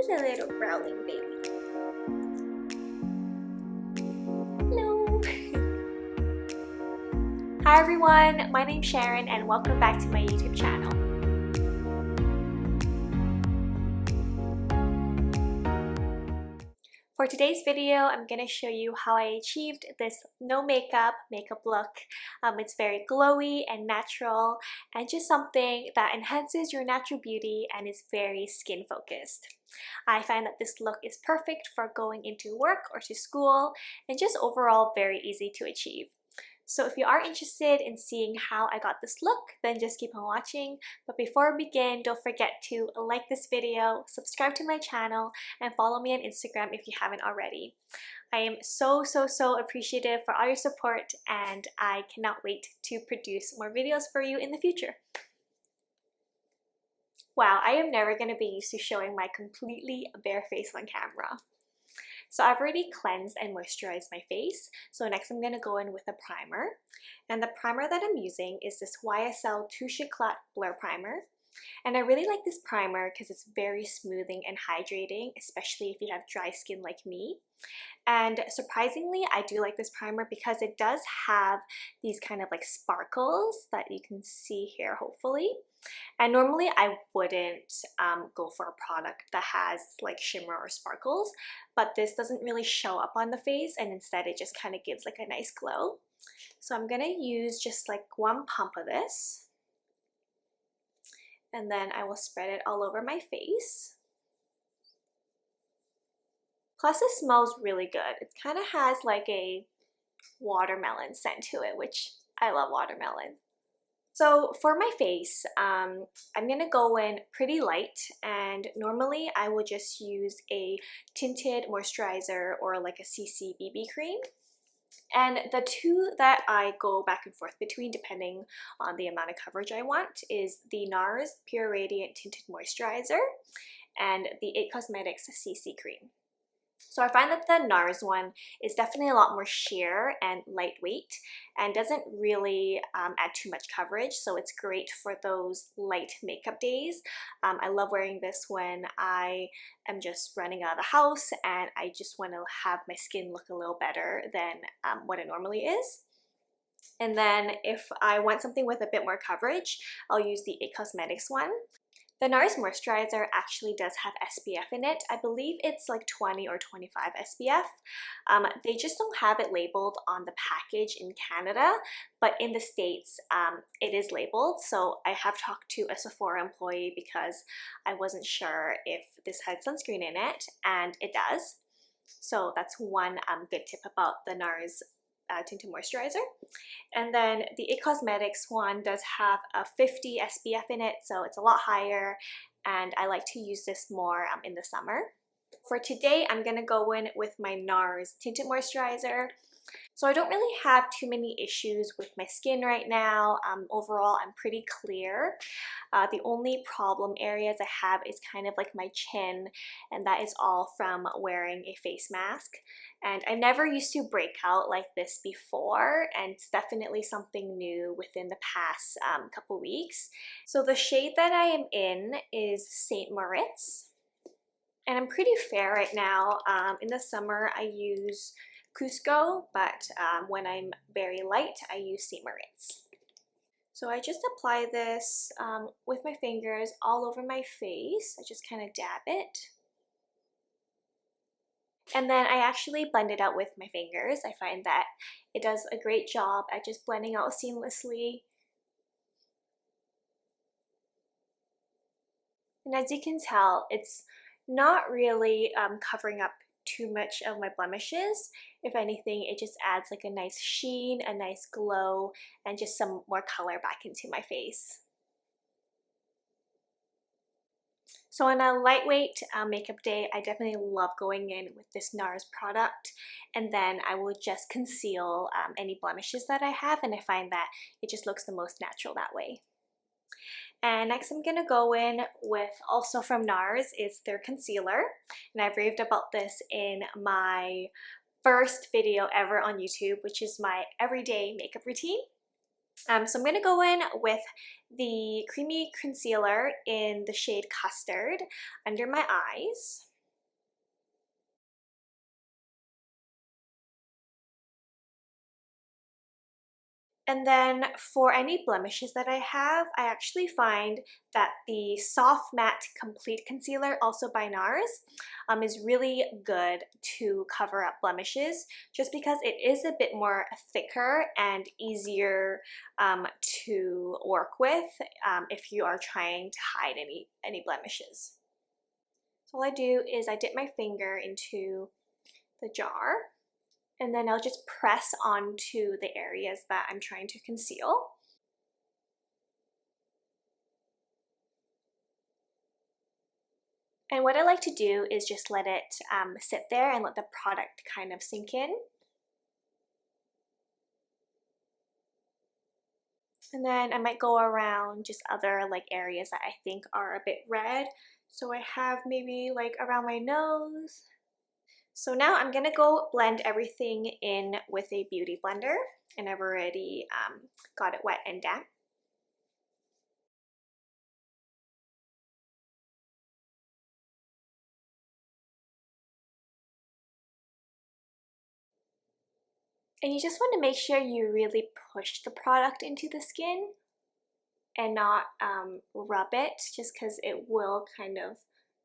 Who's a little growling baby? Hello! Hi everyone, my name's Sharon and welcome back to my YouTube channel. For today's video, I'm going to show you how I achieved this no makeup look. It's very glowy and natural and just something that enhances your natural beauty and is very skin focused. I find that this look is perfect for going into work or to school and just overall very easy to achieve. So if you are interested in seeing how I got this look, then just keep on watching. But before we begin, don't forget to like this video, subscribe to my channel, and follow me on Instagram if you haven't already. I am so appreciative for all your support, and I cannot wait to produce more videos for you in the future. Wow, I am never going to be used to showing my completely bare face on camera. So I've already cleansed and moisturized my face. So next I'm going to go in with a primer. And the primer that I'm using is this YSL Touche Eclat Blur Primer. And I really like this primer because it's very smoothing and hydrating, especially if you have dry skin like me. And surprisingly, I do like this primer because it does have these kind of like sparkles that you can see here, hopefully. And normally I wouldn't go for a product that has like shimmer or sparkles, but this doesn't really show up on the face, and instead it just kind of gives like a nice glow. So I'm gonna use just like one pump of this, and then I will spread it all over my face. Plus it smells really good. It kind of has like a watermelon scent to it, which I love watermelon. So for my face, I'm gonna go in pretty light, and normally I will just use a tinted moisturizer or like a CC BB cream. And the two that I go back and forth between depending on the amount of coverage I want is the Nars Pure Radiant Tinted Moisturizer and the It Cosmetics CC Cream. So I find that the Nars one is definitely a lot more sheer and lightweight and doesn't really add too much coverage, so it's great for those light makeup days. I love wearing this when I am just running out of the house and I just want to have my skin look a little better than what it normally is. And then if I want something with a bit more coverage, I'll use the It Cosmetics one. The Nars moisturizer actually does have SPF in it. I believe it's like 20 or 25 SPF. They just don't have it labeled on the package in Canada, but in the States it is labeled. So I have talked to a Sephora employee because I wasn't sure if this had sunscreen in it, and it does. So that's one good tip about the Nars tinted moisturizer. And then the It Cosmetics one does have a 50 SPF in it, so it's a lot higher, and I like to use this more in the summer. For today, I'm gonna go in with my Nars tinted moisturizer. So I don't really have too many issues with my skin right now. Overall, I'm pretty clear. The only problem areas I have is kind of like my chin, and that is all from wearing a face mask. And I never used to break out like this before, and it's definitely something new within the past couple weeks. So the shade that I am in is St. Moritz, and I'm pretty fair right now. In the summer, I use Cusco, but when I'm very light, I use St. Moritz. So I just apply this with my fingers all over my face. I just kind of dab it. And then I actually blend it out with my fingers. I find that it does a great job at just blending out seamlessly. And as you can tell, it's not really covering up too much of my blemishes. If anything, it just adds like a nice sheen, a nice glow, and just some more color back into my face. So on a lightweight makeup day, I definitely love going in with this Nars product, and then I will just conceal any blemishes that I have, and I find that it just looks the most natural that way. And next I'm gonna go in with, also from Nars, is their concealer, and I've raved about this in my first video ever on YouTube, which is my everyday makeup routine. So I'm going to go in with the creamy concealer in the shade Custard under my eyes. And then for any blemishes that I have, I actually find that the Soft Matte Complete Concealer, also by Nars, is really good to cover up blemishes just because it is a bit more thicker and easier to work with if you are trying to hide any blemishes. So all I do is I dip my finger into the jar, and then I'll just press onto the areas that I'm trying to conceal. And what I like to do is just let it sit there and let the product kind of sink in. And then I might go around just other like areas that I think are a bit red. So I have maybe like around my nose. So now I'm gonna go blend everything in with a beauty blender, and I've already got it wet and damp. And you just want to make sure you really push the product into the skin and not rub it, just because it will kind of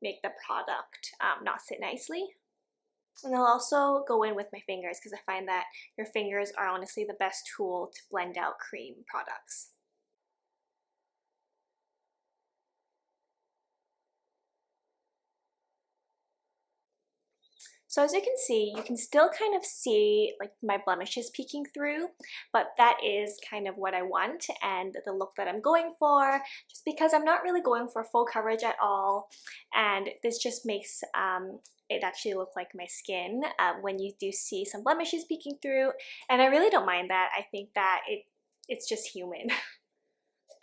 make the product not sit nicely. And I'll also go in with my fingers because I find that your fingers are honestly the best tool to blend out cream products. So as you can still kind of see like my blemishes peeking through, but that is kind of what I want and the look that I'm going for, just because I'm not really going for full coverage at all, and this just makes it actually look like my skin when you do see some blemishes peeking through, and I really don't mind that. I think that it's just human.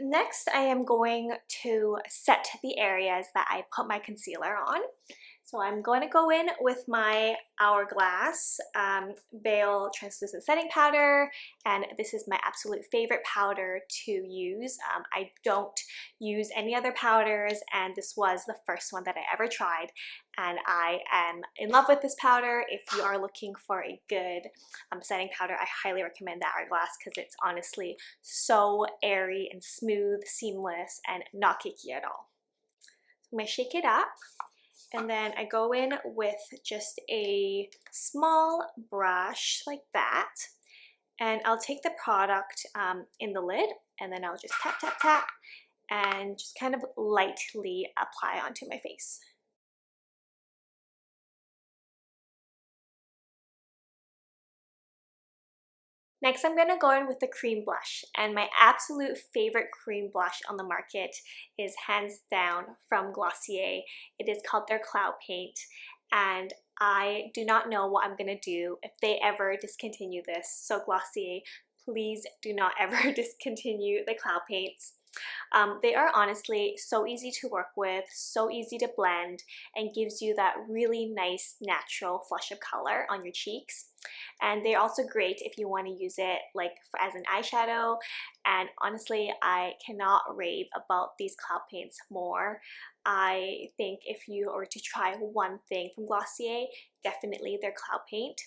Next, I am going to set the areas that I put my concealer on. So I'm going to go in with my Hourglass Veil Translucent Setting Powder, and this is my absolute favorite powder to use. I don't use any other powders, and this was the first one that I ever tried, and I am in love with this powder. If you are looking for a good setting powder, I highly recommend the Hourglass because it's honestly so airy and smooth, seamless, and not cakey at all. So I'm going to shake it up. And then I go in with just a small brush like that, and I'll take the product in the lid, and then I'll just tap, tap, tap, and just kind of lightly apply onto my face. Next, I'm going to go in with the cream blush, and my absolute favorite cream blush on the market is hands down from Glossier. It is called their Cloud Paint, and I do not know what I'm going to do if they ever discontinue this. So Glossier, please do not ever discontinue the Cloud Paints. They are honestly so easy to work with, so easy to blend, and gives you that really nice natural flush of color on your cheeks. And they're also great if you want to use it like as an eyeshadow. And honestly, I cannot rave about these Cloud Paints more. I think if you were to try one thing from Glossier, definitely their Cloud Paint.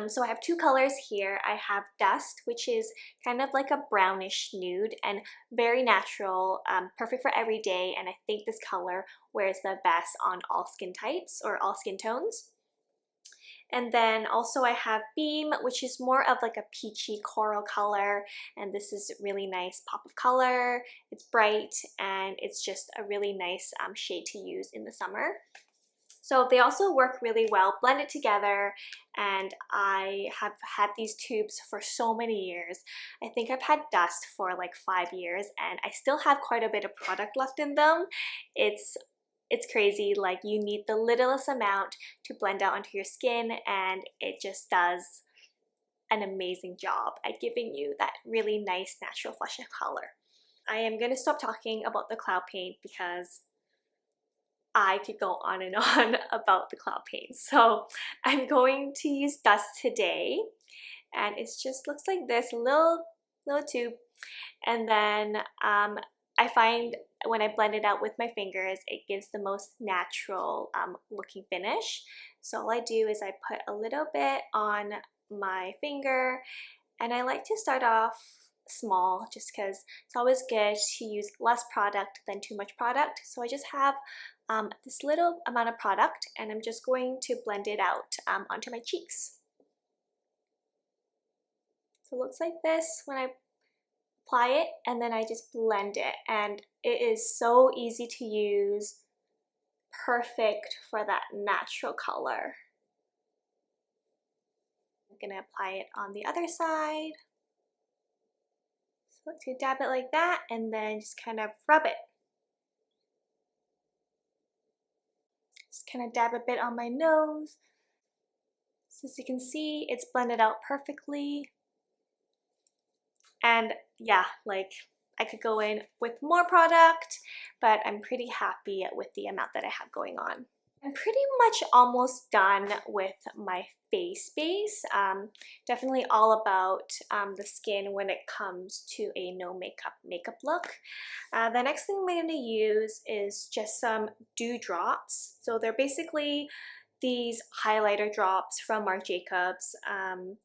So I have two colors here. I have Dusk, which is kind of like a brownish nude and very natural, perfect for every day, and I think this color wears the best on all skin types or all skin tones. And then also I have Beam, which is more of like a peachy coral color, and this is a really nice pop of color. It's bright and it's just a really nice shade to use in the summer. So they also work really well blended together, and I have had these tubes for so many years. I think I've had Dusk for like 5 years, and I still have quite a bit of product left in them. It's crazy, like you need the littlest amount to blend out onto your skin, and it just does an amazing job at giving you that really nice natural flush of color. I am going to stop talking about the Cloud Paint because I could go on and on about the Cloud Paint. So I'm going to use Dusk today, and it just looks like this little tube. And then I find when I blend it out with my fingers, it gives the most natural looking finish. So all I do is I put a little bit on my finger, and I like to start off small just because it's always good to use less product than too much product. So I just have this little amount of product and I'm just going to blend it out onto my cheeks. So it looks like this when I apply it, and then I just blend it, and it is so easy to use, perfect for that natural color. I'm gonna apply it on the other side. So to dab it like that and then just kind of rub it. Just kind of dab a bit on my nose. So as you can see, it's blended out perfectly. And yeah, like I could go in with more product, but I'm pretty happy with the amount that I have going on. I'm pretty much almost done with my face base. Definitely all about the skin when it comes to a no makeup look. The next thing I'm going to use is just some dew drops. So they're basically these highlighter drops from Marc Jacobs.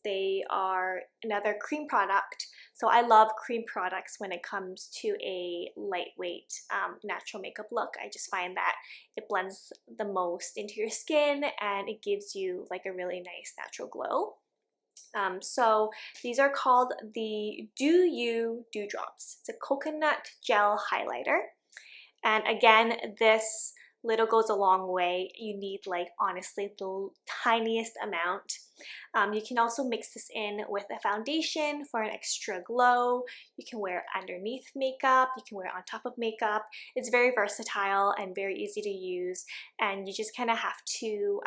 They are another cream product. So I love cream products when it comes to a lightweight natural makeup look. I just find that it blends the most into your skin and it gives you like a really nice natural glow. So these are called the Do You Dew Drops. It's a coconut gel highlighter. And again, this little goes a long way. You need like honestly the tiniest amount. You can also mix this in with a foundation for an extra glow. You can wear it underneath makeup, you can wear it on top of makeup. It's very versatile and very easy to use, and you just kind of have to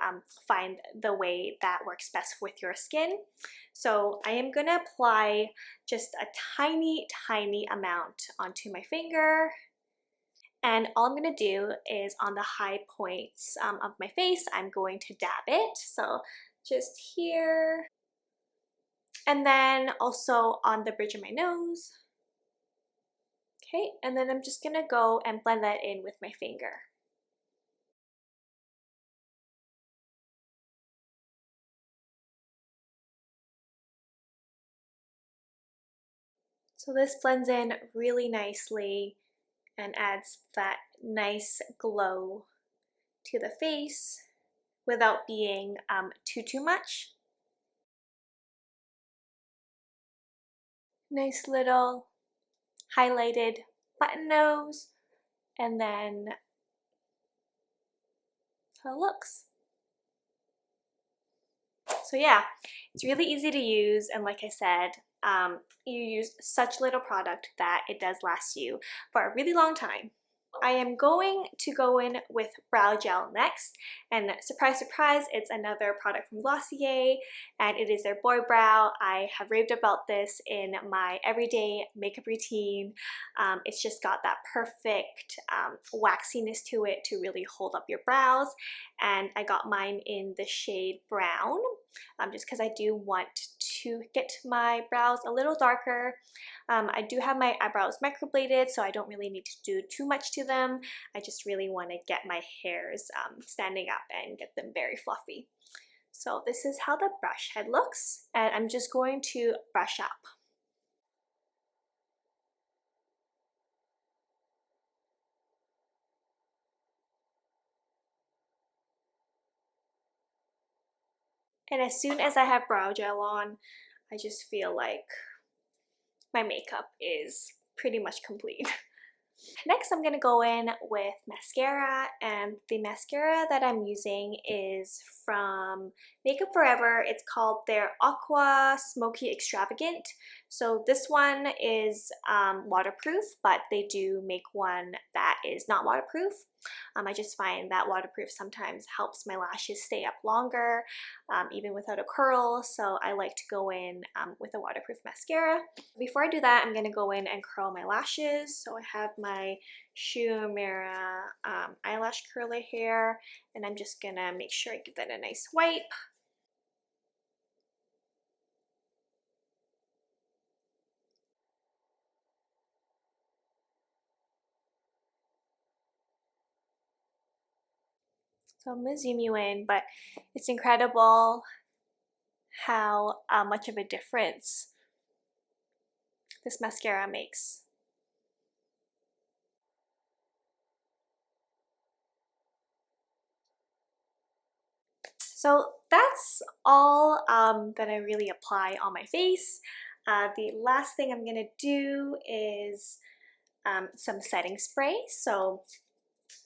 find the way that works best with your skin. So I am gonna apply just a tiny amount onto my finger. And all I'm going to do is on the high points of my face, I'm going to dab it. So just here. And then also on the bridge of my nose. Okay, and then I'm just going to go and blend that in with my finger. So this blends in really nicely and adds that nice glow to the face without being too much. Nice little highlighted button nose, and then that's how it looks. So yeah, it's really easy to use, and like I said, you use such little product that it does last you for a really long time. I am going to go in with brow gel next, and surprise surprise, it's another product from Glossier and it is their Boy Brow. I have raved about this in my everyday makeup routine. It's just got that perfect waxiness to it to really hold up your brows, and I got mine in the shade brown just because I do want to get my brows a little darker. I do have my eyebrows microbladed, so I don't really need to do too much to them. I just really want to get my hairs standing up and get them very fluffy. So this is how the brush head looks, and I'm just going to brush up. And as soon as I have brow gel on, I just feel like my makeup is pretty much complete. Next, I'm gonna go in with mascara, and the mascara that I'm using is from Makeup Forever. It's called their Aqua Smoky Extravagant. So this one is waterproof, but they do make one that is not waterproof. I just find that waterproof sometimes helps my lashes stay up longer, even without a curl, so I like to go in with a waterproof mascara. Before I do that, I'm going to go in and curl my lashes. So I have my Shumera eyelash curler here, and I'm just going to make sure I give that a nice wipe. So I'm going to zoom you in, but it's incredible how much of a difference this mascara makes. So that's all that I really apply on my face. The last thing I'm gonna do is some setting spray. So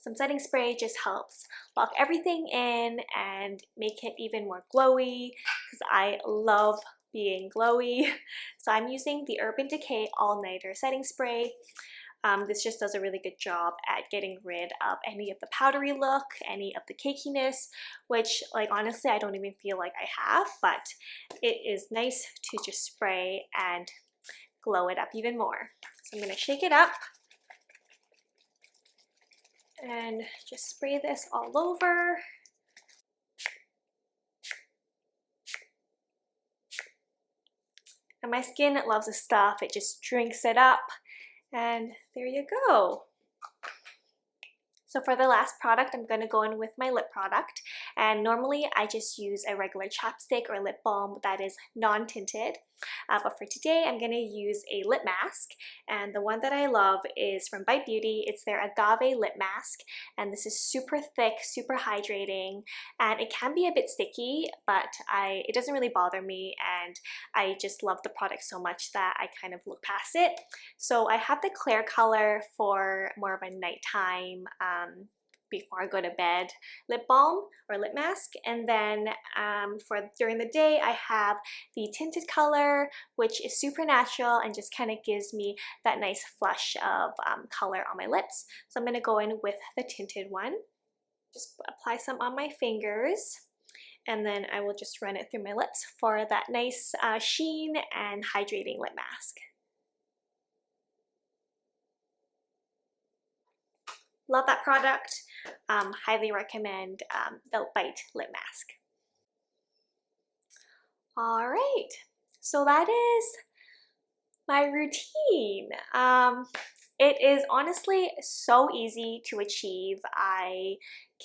some setting spray just helps lock everything in and make it even more glowy because I love being glowy. So I'm using the Urban Decay All Nighter setting spray. This just does a really good job at getting rid of any of the powdery look, any of the cakiness, which like honestly I don't even feel like I have, but it is nice to just spray and glow it up even more. So I'm going to shake it up and just spray this all over. And my skin loves this stuff, it just drinks it up, and there you go. So for the last product, I'm going to go in with my lip product, and normally I just use a regular chapstick or lip balm that is non-tinted, but for today I'm going to use a lip mask, and the one that I love is from Bite Beauty. It's their Agave Lip Mask, and this is super thick, super hydrating, and it can be a bit sticky, but it doesn't really bother me, and I just love the product so much that I kind of look past it. So I have the clear color for more of a nighttime before I go to bed lip balm or lip mask, and then for during the day I have the tinted color, which is super natural and just kind of gives me that nice flush of color on my lips. So I'm going to go in with the tinted one, just apply some on my fingers, and then I will just run it through my lips for that nice sheen and hydrating lip mask. Love that product. Highly recommend the Bite Lip Mask. All right, so that is my routine. It is honestly so easy to achieve. I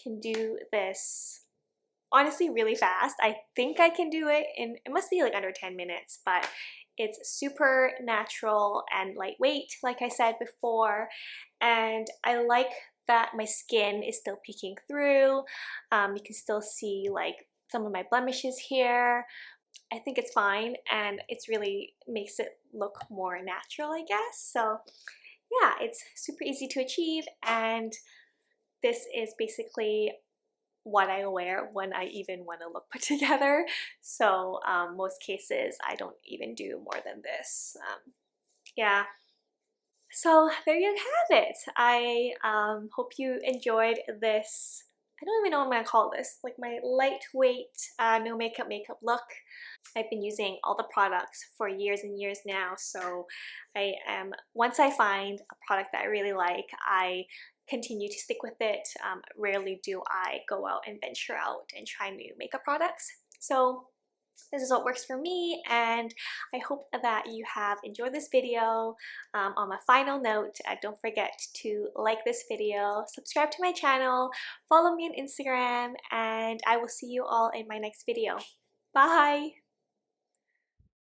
can do this honestly really fast. I think I can do it in, it must be like under 10 minutes, but it's super natural and lightweight, like I said before, and I like that my skin is still peeking through. You can still see like some of my blemishes here. I think it's fine, and it's really makes it look more natural, I guess. So yeah, it's super easy to achieve, and this is basically what I wear when I even want to look put together. So most cases I don't even do more than this. Yeah. So there you have it. I hope you enjoyed this. I don't even know what I'm going to call this, like my lightweight no makeup look. I've been using all the products for years and years now, so once I find a product that I really like, I continue to stick with it. Rarely do I go out and venture out and try new makeup products. So this is what works for me, and I hope that you have enjoyed this video. On a final note, don't forget to like this video, subscribe to my channel, follow me on Instagram, and I will see you all in my next video. Bye!